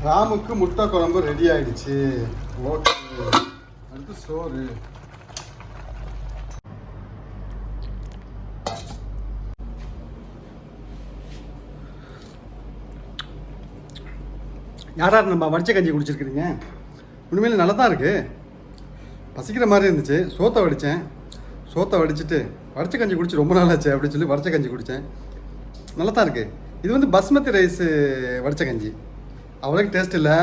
ராமுக்கு முட்டை குழம்பு ரெடி ஆயிடுச்சு. ஓகே, அடுத்து சோறு. யாரார் நம்ம வடிச்ச கஞ்சி குடிச்சிருக்கிறீங்க? உண்மையிலே நல்லா தான் இருக்குது. பசிக்கிற மாதிரி இருந்துச்சு. சோத்தை வடிச்சிட்டு வடிச்ச கஞ்சி குடிச்சு ரொம்ப நாள் ஆச்சு அப்படின்னு சொல்லி வடிச்ச கஞ்சி குடித்தேன். நல்லா தான் இருக்குது. இது வந்து பஸ்மதி ரைஸு வடிச்ச கஞ்சி. அவ்வளோக்கு டேஸ்ட் இல்லை.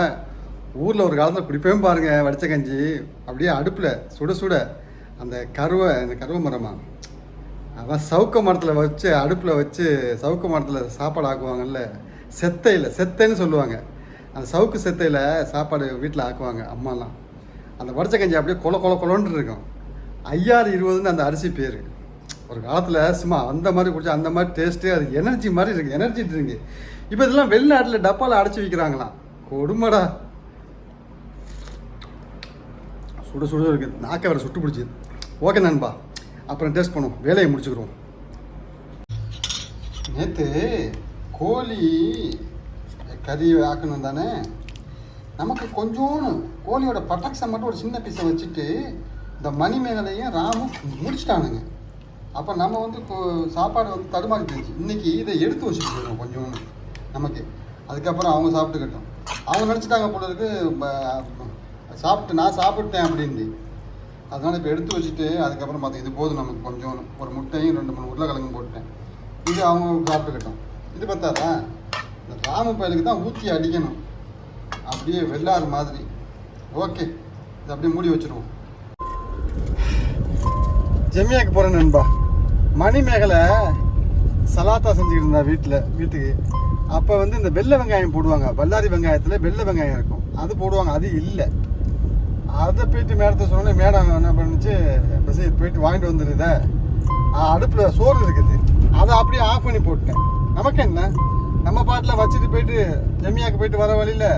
ஊரில் ஒரு காலத்தில் குடிப்பேன் பாருங்கள் வடிச்ச கஞ்சி. அப்படியே அடுப்பில் சுட அந்த கருவை மரமாக அதான் சவுக்க மரத்தில் வச்சு அடுப்பில் வச்சு சவுக்க மரத்தில் சாப்பாடு ஆக்குவாங்கல்ல, செத்தைன்னு சொல்லுவாங்க. அந்த சவுக்கு செத்தையில் சாப்பாடு வீட்டில் ஆக்குவாங்க அம்மாலாம். அந்த வடிச்ச கஞ்சி அப்படியே கொலன்னு இருக்கும். 5020 அந்த அரிசி பேர். ஒரு காலத்தில் சும்மா அந்த மாதிரி குடிச்சா அந்த மாதிரி டேஸ்ட்டு, அது எனர்ஜி மாதிரி இருக்குது, எனர்ஜி ட்ரிங்கு. இப்போ இதெல்லாம் வெளிநாட்டில் டப்பாவில் அடைச்சி விற்கிறாங்களாம். கொடுமடா. சுட இருக்குது. நாக்கை வேறு சுட்டு பிடிச்சிது. ஓகே நண்பா, அப்புறம் டேஸ்ட் பண்ணுவோம், வேலையை முடிச்சுக்கிறோம். நேற்று கோழி கறி ஆக்கணும் தானே. நமக்கு கொஞ்சோன்னு கோழியோட பட்டாக்ஸை மட்டும் ஒரு சின்ன பீஸை வச்சுட்டு இந்த மணிமேகலையும் ராமும் முடிச்சிட்டானுங்க. அப்போ நம்ம வந்து சாப்பாடு வந்து தடுமாறி போயிடுச்சு. இன்றைக்கி இதை எடுத்து வச்சுட்டு போயிடும் கொஞ்சோன்னு நமக்கு. அதுக்கப்புறம் அவங்க சாப்பிட்டுக்கிட்டோம். அவங்க நினச்சிட்டாங்க போல இருக்கு நான் சாப்பிட்டேன் அப்படின்னு. அதனால் இப்போ எடுத்து வச்சுட்டு அதுக்கப்புறம் பார்த்தேன் இது போதும் நமக்கு கொஞ்சோன்னு. ஒரு முட்டையும் 2-3 உருளைக்கிழங்கும் போட்டேன். இது அவங்க சாப்பிட்டுக்கிட்டோம். இது பார்த்தாரா, இந்த ராம பயலுக்கு தான் ஊற்றி அடிக்கணும் அப்படியே வெள்ளாறு மாதிரி. ஓகே, இது அப்படியே மூடி வச்சுருவோம். ஜெமியாக்கு போகிறேன் நண்பா. மணிமேகலை சலாத்தா செஞ்சுக்கிட்டு இருந்தா வீட்டுக்கு. அப்போ வந்து இந்த வெள்ளை வெங்காயம் போடுவாங்க. பல்லாரி வெங்காயத்தில் வெள்ளை வெங்காயம் இருக்கும், அது போடுவாங்க. அது இல்லை. அதை போயிட்டு மேடத்தை சொன்னோன்னே மேடம் என்ன பண்ணிச்சு, பசி போயிட்டு வாங்கிட்டு வந்துடுத. அடுப்பில் சோறு இருக்குது, அதை அப்படியே ஆஃப் பண்ணி போட்டேன். நமக்கு என்ன, நம்ம பாட்டில் வச்சுட்டு போயிட்டு ஜெமியாவுக்கு போயிட்டு வர வழியில்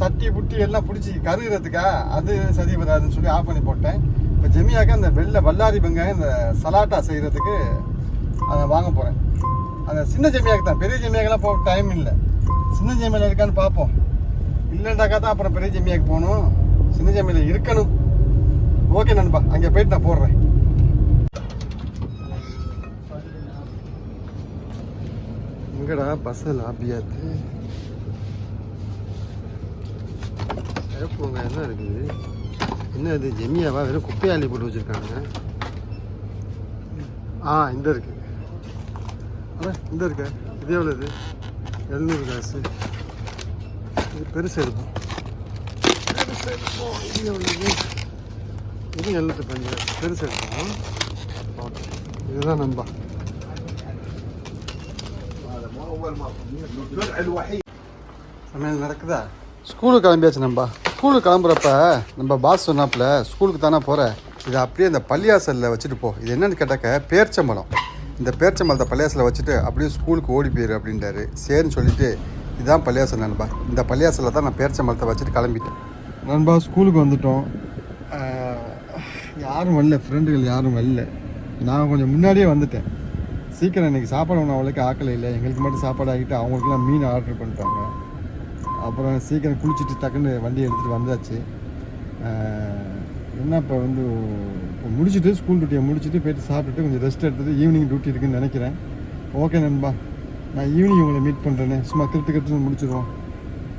சட்டி புட்டி எல்லாம் பிடிச்சி கருகிறதுக்கா, அது சரி வராதுன்னு சொல்லி ஆஃப் பண்ணி போட்டேன். இப்போ ஜெமியாவுக்கு அந்த வெள்ளை வல்லாரி வெங்காயம் இந்த சலாட்டா செய்கிறதுக்கு அதை வாங்க போகிறேன். அந்த சின்ன ஜெமியாவுக்கு தான். பெரிய ஜெமியாக்கெல்லாம் போக டைம் இல்லை. சின்ன ஜெமியில் இருக்கான்னு பார்ப்போம். இல்லைண்டாக்கா தான் அப்புறம் பெரிய ஜெமியாவுக்கு போகணும். சின்ன ஜெமியில் இருக்கணும். ஓகே நண்பா, அங்கே போயிட்டு நான் போடுறேன். எங்கடா பஸ் லாபியாது போங்க. என்ன இருக்குது, என்ன இது ஜெமியாவா? வெறும் குப்பையாளி போட்டு வச்சுருக்காங்க. இந்த இருக்கு, இந்த இருக்க. இது எவ்வளோ? இது 700 காசு. இது பெருசு இருக்கும். இது எவ்வளோ? இது 705. பெருசு இருக்கும். ஓகே, இதுதான் நண்பா. சமையல் நடக்குதா? ஸ்கூலுக்கு கிளம்பியாச்சு நண்பா. ஸ்கூலுக்கு கிளம்புறப்ப நம்ம பாஸ் சொன்னாப்புல, ஸ்கூலுக்கு தானே போகிற, இதை அப்படியே இந்த பள்ளியாசலில் வச்சுட்டு போ. இது என்னென்னு கேட்டாக்க பேர்ச்சம்பழம். இந்த பேர்ச்சம்பழத்தை பள்ளியாசலில் வச்சுட்டு அப்படியே ஸ்கூலுக்கு ஓடி போயிரு அப்படின்றாரு. சரின்னு சொல்லிட்டு இதுதான் பள்ளியாசல் நண்பா. இந்த பள்ளியாசலில் தான் நான் பேர்ச்சம்பழத்தை வச்சுட்டு கிளம்பிட்டேன் நண்பா. ஸ்கூலுக்கு வந்துட்டோம். யாரும் வரல, ஃப்ரெண்டுகள் யாரும் வரல. நான் கொஞ்சம் முன்னாடியே வந்துட்டேன். சீக்கிரம் இன்றைக்கி சாப்பாடு ஒன்று அவளுக்கு ஆக்கலை இல்லை. எங்களுக்கு மட்டும் சாப்பாடு ஆகிட்டு அவங்களுக்குலாம் மீன் ஆர்டர் பண்ணிட்டாங்க. அப்புறம் சீக்கிரம் குளிச்சுட்டு டக்குன்னு வண்டி எடுத்துகிட்டு வந்தாச்சு. என்ன இப்போ வந்து இப்போ முடிச்சுட்டு ஸ்கூல் டியூட்டியை முடிச்சுட்டு போய்ட்டு சாப்பிட்டுட்டு கொஞ்சம் ரெஸ்ட் எடுத்துகிட்டு ஈவினிங் டியூட்டி இருக்குதுன்னு நினைக்கிறேன். ஓகே நண்பா, நான் ஈவினிங் உங்களை மீட் பண்ணுறேன்னு. சும்மா கிருட்டு முடிச்சிடுவோம்.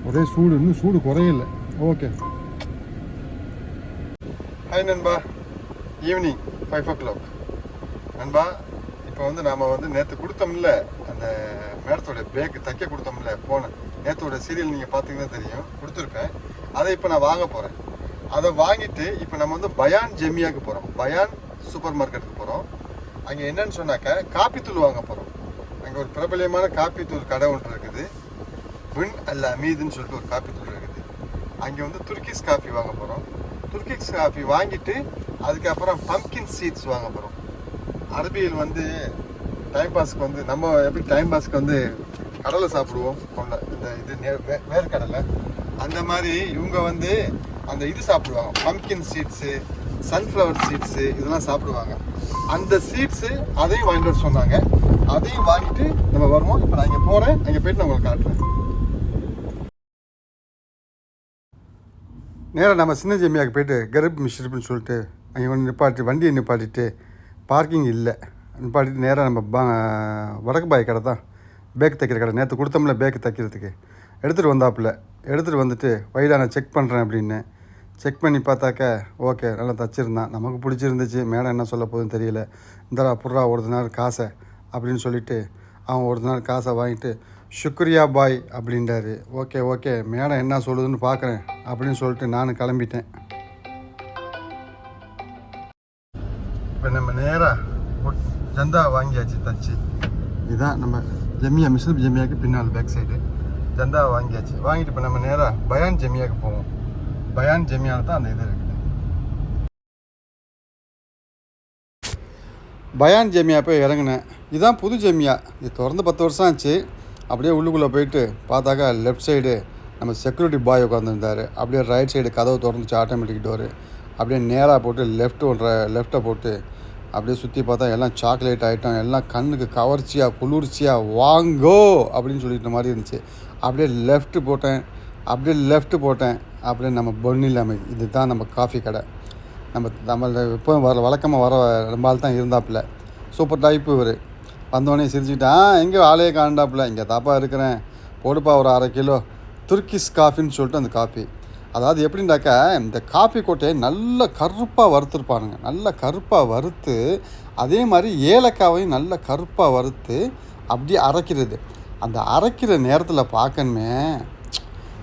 ஒரே சூடு, இன்னும் சூடு குறையில்லை. ஓகே, ஹாய் நண்பா. ஈவினிங் 5 o'clock நண்பா. இப்போ வந்து நாம் வந்து நேற்று கொடுத்தோம்ல அந்த மேடத்தோட பேக்கு தைக்க கொடுத்தோம்ல, போனேன். நேற்றோட சீரியல் நீங்கள் பார்த்தீங்கன்னா தெரியும், கொடுத்துருப்பேன். அதை இப்போ நான் வாங்க போகிறேன். அதை வாங்கிட்டு இப்போ நம்ம வந்து பயான் ஜெமியாவுக்கு போகிறோம். பயான் சூப்பர் மார்க்கெட்டுக்கு போகிறோம். அங்கே என்னன்னு சொன்னாக்க காப்பித்தூள் வாங்க போகிறோம். அங்கே ஒரு பிரபலியமான காப்பித்தூள் கடை ஒன்று இருக்குது. பின் அல்ல அமீதுன்னு சொல்லிட்டு ஒரு காப்பித்தூள் இருக்குது. அங்கே வந்து துர்க்கிஷ் காஃபி வாங்க போகிறோம். துர்க்கிஷ் காஃபி வாங்கிட்டு அதுக்கப்புறம் பம்கின் சீட்ஸ் வாங்க போகிறோம். அரபியில் வந்து டைம் பாஸ்க்கு வந்து நம்ம எப்படி டைம் பாஸ்க்கு வந்து கடலை சாப்பிடுவோம் கொண்ட இந்த இது வேர்க்கடலை, அந்த மாதிரி இவங்க வந்து அந்த இது சாப்பிடுவாங்க. பம்கின் சீட்ஸு, சன்ஃப்ளவர் சீட்ஸு இதெல்லாம் சாப்பிடுவாங்க. அந்த சீட்ஸு அதையும் வாங்கிட்டு வர சொன்னாங்க. அதையும் வாங்கிட்டு நம்ம வருவோம். இப்போ நான் இங்கே போகிறேன், அங்கே போய்ட்டு நான் உங்களுக்கு காட்டுறேன். நேராக நம்ம சின்ன ஜெமியாவுக்கு போய்ட்டு கரப் மிஷிருப்புன்னு சொல்லிட்டு அங்கே வந்து வண்டியை நிப்பாட்டிட்டு பார்க்கிங் இல்லை நிப்பாட்டிட்டு நேராக நம்ம வடக்கு பாய் கடை தான் பேக் தைக்கிற கடை நேற்று கொடுத்தோம்ல பேக்கு தைக்கிறதுக்கு எடுத்துகிட்டு வந்துட்டு வைடா நான் செக் பண்ணுறேன் அப்படின்னு செக் பண்ணி பார்த்தாக்க ஓகே நல்லா தைச்சிருந்தான். நமக்கு பிடிச்சிருந்துச்சு. மேடம் என்ன சொல்ல போகுதுன்னு தெரியல. இந்தடா புட்றா ஒரு நாள் காசை அப்படின்னு சொல்லிவிட்டு அவன் ஒரு நாள் காசை வாங்கிட்டு சுக்ரியா பாய் அப்படின்றாரு. ஓகே மேடம் என்ன சொல்லுதுன்னு பார்க்குறேன் அப்படின்னு சொல்லிட்டு நான் கிளம்பிட்டேன். இப்போ நம்ம நேராக ஜந்தா வாங்கியாச்சு தச்சு. இதுதான் நம்ம ஜெமியா மிஸ்லிம் ஜெமியாவுக்கு பின்னால் பேக் சைடு ஜந்தா வாங்கியாச்சு. வாங்கிட்டு இப்போ நம்ம நேராக பயான் ஜெமியாவுக்கு போவோம். பயான் ஜெமியாவில் தான் அந்த இது இருக்குது. பயான் ஜெமியா போய் இறங்கினேன். இதுதான் புது ஜெமியா. இது திறந்து 10 வருஷம் ஆச்சு. அப்படியே உள்ளுக்குள்ளே போயிட்டு பார்த்தாக்கா லெஃப்ட் சைடு நம்ம செக்யூரிட்டி பாய் உட்காந்துருந்தார். அப்படியே ரைட் சைடு கதவு திறந்துச்சு ஆட்டோமேட்டிக் டோரு. அப்படியே நேராக போட்டு லெஃப்ட்டை போட்டு அப்படியே சுற்றி பார்த்தா எல்லாம் சாக்லேட் ஐட்டம், எல்லாம் கண்ணுக்கு கவர்ச்சியாக குளிர்ச்சியாக வாங்கோ அப்படின்னு சொல்லிட்ட மாதிரி இருந்துச்சு. அப்படியே லெஃப்ட்டு போட்டேன். அப்படியே நம்ம பொன்னில் இது தான் நம்ம காஃபி கடை. நம்ம இப்போ வழக்கமாக ரொம்ப ஆள் தான் இருந்தாப்புல. சூப்பர் டைப்பு இவர். வந்தோடனே சிரிச்சுக்கிட்டான். எங்கே ஆளையே காண்டாப்புல. இங்கே தாப்பா இருக்கிறேன், போடுப்பா ஒரு 1/2 கிலோ துர்க்கிஷ் காஃபின்னு சொல்லிட்டு அந்த காஃபி. அதாவது எப்படின்னாக்கா இந்த காஃபி கொட்டையை நல்ல கருப்பாக வறுத்துருப்பானுங்க. நல்ல கருப்பாக வறுத்து அதே மாதிரி ஏலக்காவையும் நல்ல கருப்பாக வறுத்து அப்படியே அரைக்கிறது. அந்த அரைக்கிற நேரத்தில் பார்க்கணுமே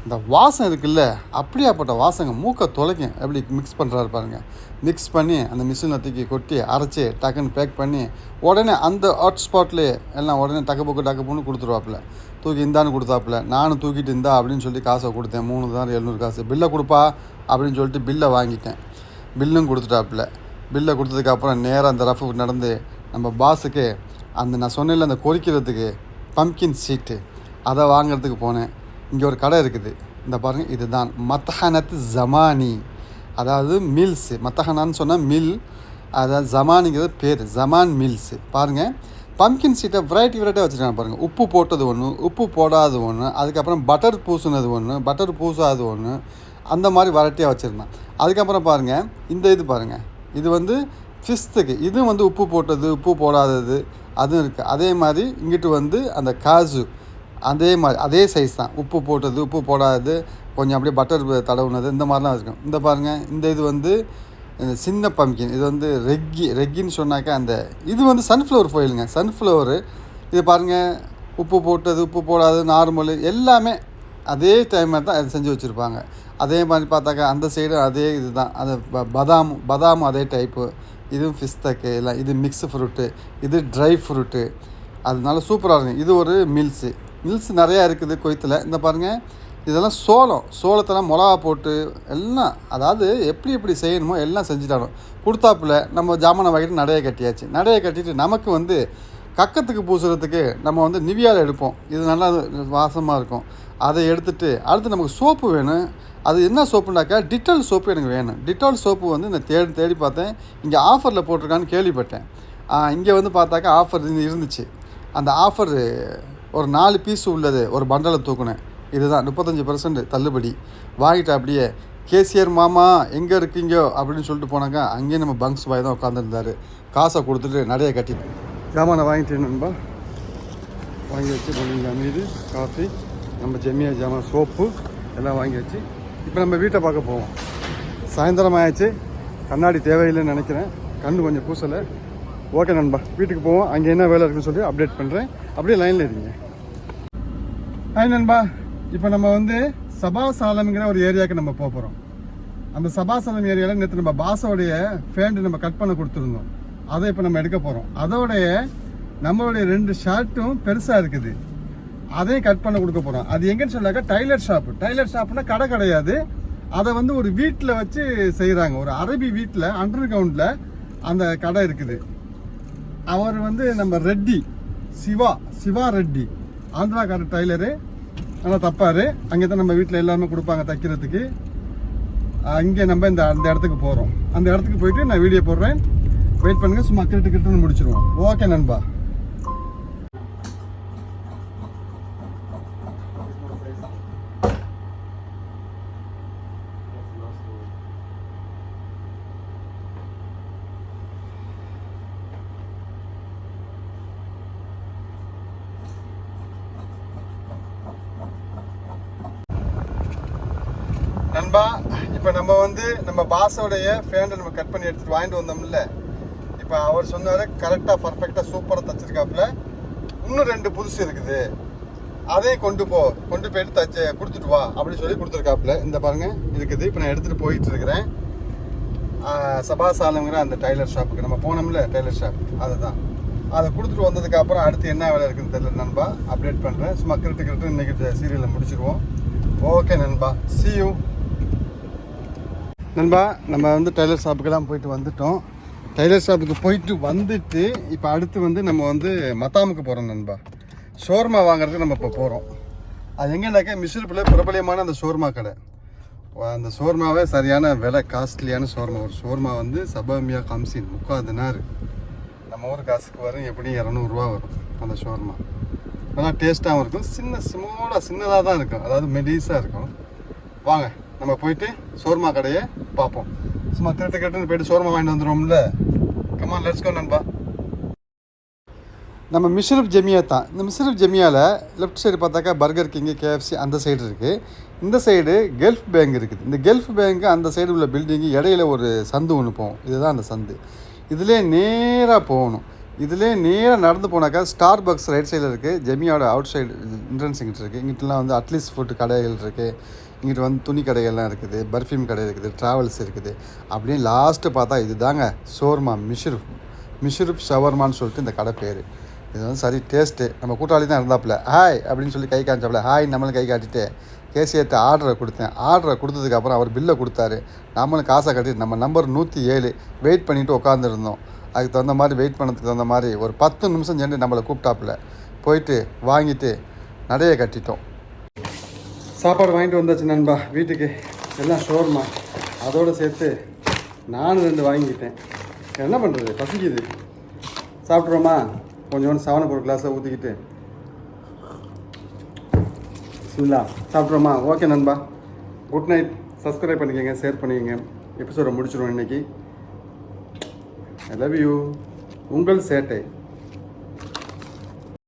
இந்த வாசம் இருக்குல்ல, அப்படியாப்பட்ட வாசங்க மூக்கை தொலைக்கும். எப்படி மிக்ஸ் பண்ணுறாரு பாருங்க. மிக்ஸ் பண்ணி அந்த மிஷினில் தூக்கி கொட்டி அரைச்சி டக்குன்னு பேக் பண்ணி உடனே அந்த ஹாட் ஸ்பாட்லேயே எல்லாம் உடனே டக்குன்னு கொடுத்துருவாப்புல. தூக்கி இந்தான்னு கொடுத்தாப்புல. நானும் தூக்கிட்டு இந்தா அப்படின்னு சொல்லி காசை கொடுத்தேன். 3,700 காசு. பில்லை கொடுப்பா அப்படின்னு சொல்லிட்டு பில்லை வாங்கிட்டேன். பில்லும் கொடுத்துட்டாப்புல. பில்லை கொடுத்ததுக்கப்புறம் நேராக அந்த ரஃபு நடந்து நம்ம பாஸுக்கு நான் சொன்னேன்ல அந்த கொறிக்கிறதுக்கு பம்கின் சீட்டு அதை வாங்கிறதுக்கு போனேன். இங்கே ஒரு கடை இருக்குது. இந்த பாருங்கள், இதுதான் மத்தஹனத் ஜமானி. அதாவது மில்ஸு. மத்தஹனான்னு சொன்னால் மில், அதாவது ஜமானிங்கிறது பேர். ஜமான் மில்ஸு. பாருங்கள், பம்கின் சீட்டை வெரைட்டியாக வச்சுருக்காங்க பாருங்கள். உப்பு போட்டது ஒன்று, உப்பு போடாது ஒன்று, அதுக்கப்புறம் பட்டர் பூசுனது ஒன்று, பட்டர் பூசாது ஒன்று, அந்த மாதிரி வெரைட்டியாக வச்சுருந்தான். அதுக்கப்புறம் பாருங்கள், இது பாருங்கள், இது வந்து ஃபிஸ்த்துக்கு. இது உப்பு போட்டது, உப்பு போடாதது அதுவும் இருக்குது. அதே மாதிரி இங்கிட்டு அந்த காஜு அதே மாதிரி அதே சைஸ் தான். உப்பு போட்டது, உப்பு போடாதது, கொஞ்சம் அப்படியே பட்டர் தடவுனது, இந்த மாதிரிலாம் இருக்கும். இந்த பாருங்கள், இது இந்த சின்ன பம்கின். இது ரெக்கின்னு சொன்னாக்கா இது சன்ஃப்ளவர் ஃபாயிலுங்க. சன்ஃப்ளவரு. இது பாருங்கள், உப்பு போட்டது, உப்பு போடாதது, நார்மலு எல்லாமே அதே டைமில் தான் அது செஞ்சு வச்சுருப்பாங்க. அதே மாதிரி பார்த்தாக்கா அந்த சைடு அதே இது தான். அது பதாம் அதே டைப்பு. இதுவும் ஃபிஸ்தக்கு எல்லாம். இது மிக்ஸ் ஃப்ரூட்டு, இது ட்ரை ஃப்ரூட்டு. அதனால சூப்பராக இருக்கும். இது ஒரு மில்ஸ் நிறையா இருக்குது குவைத்தில். இந்த பாருங்கள், இதெல்லாம் சோளத்தெல்லாம் மிளகா போட்டு எல்லாம், அதாவது எப்படி செய்யணுமோ எல்லாம் செஞ்சுட்டானோ கொடுத்தாப்புல. நம்ம ஜாமானை வாங்கிட்டு நடையை கட்டிட்டு நமக்கு கக்கத்துக்கு பூசுறதுக்கு நம்ம நிவியாவில் எடுப்போம். இது நல்லா வாசமாக இருக்கும். அதை எடுத்துகிட்டு அடுத்து நமக்கு சோப்பு வேணும். அது என்ன சோப்புனாக்கா டிட்டால் சோப்பு எனக்கு வேணும். டிட்டால் சோப்பு நான் தேடி பார்த்தேன். இங்கே ஆஃபரில் போட்டிருக்கான்னு கேள்விப்பட்டேன். இங்கே பார்த்தாக்கா ஆஃபர் இருந்துச்சு. அந்த ஆஃபர் ஒரு 4 பீஸ் உள்ளது ஒரு பண்டலை தூக்குனேன். இதுதான் 35% தள்ளுபடி. வாங்கிட்டு அப்படியே கேசியர் மாமா எங்கே இருக்கீங்கோ அப்படின்னு சொல்லிட்டு போனாங்க. அங்கேயே நம்ம பங்க்ஸ் பாய் தான் உட்காந்துருந்தார். காசை கொடுத்துட்டு நிறைய கட்டிட்டேன். ஜாமானை வாங்கிட்டேன் நண்பா. வாங்கி வச்சு கொஞ்சம் மீது காஃபி, நம்ம ஜெமியா ஜாமான், சோப்பு எல்லாம் வாங்கி வச்சு இப்போ நம்ம வீட்டை பார்க்க போவோம். சாயந்தரம் ஆயிடுச்சு. கண்ணாடி தேவையில்லைன்னு நினைக்கிறேன். கண்ணு கொஞ்சம் பூசலை. ஓகே நண்பா, வீட்டுக்கு போவோம். அங்கே என்ன வேலை இருக்குன்னு சொல்லி அப்டேட் பண்ணுறேன். அப்படியே லைனில் இருங்க. ஹாய் நண்பா, இப்போ நம்ம சபாசாலம்ங்கிற ஒரு ஏரியாவுக்கு நம்ம போகிறோம். அந்த சபாசாலம் ஏரியாவில் நேற்று நம்ம பாஸோடைய ஃபேண்ட் நம்ம கட் பண்ண கொடுத்துருந்தோம். அதை இப்போ நம்ம எடுக்க போகிறோம். அதோடைய நம்மளுடைய 2 ஷர்ட்டும் பெருசாக இருக்குது. அதையும் கட் பண்ண கொடுக்க போகிறோம். அது எங்கன்னு சொன்னாக்கா டைலர் ஷாப்னா கடை கிடையாது. அதை ஒரு வீட்டில் வச்சு செய்கிறாங்க. ஒரு அரபி வீட்டில் அண்டர் கிரவுண்டில் அந்த கடை இருக்குது. அவர் நம்ம ரெட்டி, சிவா ரெட்டி, ஆந்திராக்கார டைலரு. நல்லா தப்பாரு. அங்கே தான் நம்ம வீட்டில் எல்லாருமே கொடுப்பாங்க தைக்கிறதுக்கு. அங்கே நம்ம அந்த இடத்துக்கு போகிறோம். அந்த இடத்துக்கு போயிட்டு நான் வீடியோ போடுறேன். வெயிட் பண்ணுங்கள். சும்மா கிட்ட முடிச்சிருவோம். ஓகே நண்பா. நண்பா, இப்போ நம்ம வந்து நம்ம பாஸோடைய ஃபேண்டை நம்ம கட் பண்ணி எடுத்துட்டு வாங்கிட்டு வந்தோம்ல. இப்போ அவர் சொன்னார் கரெக்டாக பர்ஃபெக்டாக சூப்பராக தச்சிருக்காப்புல. இன்னும் 2 புதுசு இருக்குது, அதையும் கொண்டு போயிட்டு தச்சு கொடுத்துட்டு வா அப்படின்னு சொல்லி கொடுத்துருக்காப்புல. இந்த பாருங்க இருக்குது. இப்போ நான் எடுத்துகிட்டு போயிட்டு இருக்கிறேன் சபாசாலங்கிற அந்த டைலர் ஷாப்புக்கு. நம்ம போனோம்ல டைலர் ஷாப், அதுதான். அதை கொடுத்துட்டு வந்ததுக்கப்புறம் அடுத்து என்ன வேலை இருக்குதுன்னு தெரியல நண்பா, அப்டேட் பண்ணுறேன். சும்மா கிரிட்டு இன்றைக்கி சீரியலில் முடிச்சிடுவோம். ஓகே நண்பா, see you. நண்பா, நம்ம வந்து டைலர் ஷாப்புக்கெல்லாம் போயிட்டு வந்துட்டோம். டைலர் ஷாப்புக்கு போயிட்டு வந்துட்டு இப்போ அடுத்து வந்து நம்ம வந்து மத்தாமுக்கு போகிறோம் நண்பா. ஷோர்மா வாங்குறதுக்கு நம்ம இப்போ போகிறோம். அது எங்கேனாக்கா மிஸ்ரப்பில் பிரபலியமான அந்த ஷோர்மா கடை. அந்த ஷோர்மாவே சரியான விலை, காஸ்ட்லியான ஷோர்மா. ஒரு ஷோர்மா வந்து சபாமியா கம்சின் 3/4 தினார். நம்ம ஊர் காசுக்கு வரும் எப்படி 200 ரூபா வரும் அந்த ஷோர்மா. நல்லா டேஸ்ட்டாகவும் இருக்கும். சின்னதாக தான் இருக்கும், அதாவது மெலிசாக இருக்கும். வாங்க நம்ம போயிட்டு ஷோர்மா கடையை பார்ப்போம். சும்மா கிட்ட போயிட்டு ஷோர்மா வாங்கிட்டு வந்துடுவோம்ல. கமான், லெட்ஸ் கோ நண்பா. நம்ம மிஸ்ரப் ஜெமியா தான். இந்த மிஸ்ரப் ஜெமியாவில் லெஃப்ட் சைடு பார்த்தாக்கா பர்கர் கிங்கு, கேஎஃப்சி அந்த சைடு இருக்குது. இந்த சைடு கல்ஃப் பேங்க் இருக்குது. இந்த கல்ஃப் பேங்க்கு அந்த சைடு உள்ள பில்டிங்கு இடையில ஒரு சந்து ஒன்று போகும். இதுதான் அந்த சந்து. இதிலே நேராக போகணும். இதிலே நேராக நடந்து போனாக்கா ஸ்டார் பக்ஸ் ரைட் சைடில் இருக்குது. ஜெமியாவோட அவுட் சைடு என்ட்ரன்ஸ் இங்கிட்டு இருக்குது. இங்கிட்டலாம் வந்து அட்லீஸ்ட் ஃபுட் கடைகள் இருக்குது. இங்கிட்டு வந்து துணி கடைகள்லாம் இருக்குது, பர்ஃப்யூம் கடை இருக்குது, ட்ராவல்ஸ் இருக்குது. அப்படியே லாஸ்ட்டு பார்த்தா இது தாங்க ஷோர்மா மிஷ்ரப் ஷவர்மான்னு சொல்லிட்டு இந்த கடை பேர். இது வந்து சரி டேஸ்ட்டு. நம்ம கூட்டாளி தான் இருந்தாப்புல. ஹாய் அப்படின்னு சொல்லி கை காமிச்சாப்புல. ஹாய் நம்மளும் கை காட்டிட்டு கேசியர்கிட்ட ஆர்டரை கொடுத்தேன். ஆர்டரை கொடுத்ததுக்கப்புறம் அவர் பில்லை கொடுத்தாரு. நம்மளும் காசை கட்டிட்டு நம்ம நம்பர் 107 வெயிட் பண்ணிவிட்டு உட்காந்துருந்தோம். அதுக்கு தகுந்த மாதிரி வெயிட் பண்ணதுக்கு தகுந்த மாதிரி ஒரு 10 நிமிஷம் சென்று நம்மளை கூப்பிட்டாப்புல. போயிட்டு வாங்கிட்டு நடைய கட்டிட்டோம். சாப்பாடு வாங்கிட்டு வந்தாச்சு நண்பா வீட்டுக்கு. எல்லாம் ஷோர்மா அதோடு சேர்த்து நானும் 2 வாங்கிக்கிட்டேன். என்ன பண்ணுறது, பசிக்குது. சாப்பிட்றோமா? கொஞ்சோண்டு சாவனப்பு ஒரு கிளாஸை ஊற்றிக்கிட்டு இல்லை சாப்பிட்றோமா? ஓகே நண்பா, குட் நைட். சப்ஸ்கிரைப் பண்ணிக்கோங்க, ஷேர் பண்ணிக்கோங்க. எபிசோடை முடிச்சிடுவோம் இன்றைக்கி. I love you. உங்கள் சேட்டை.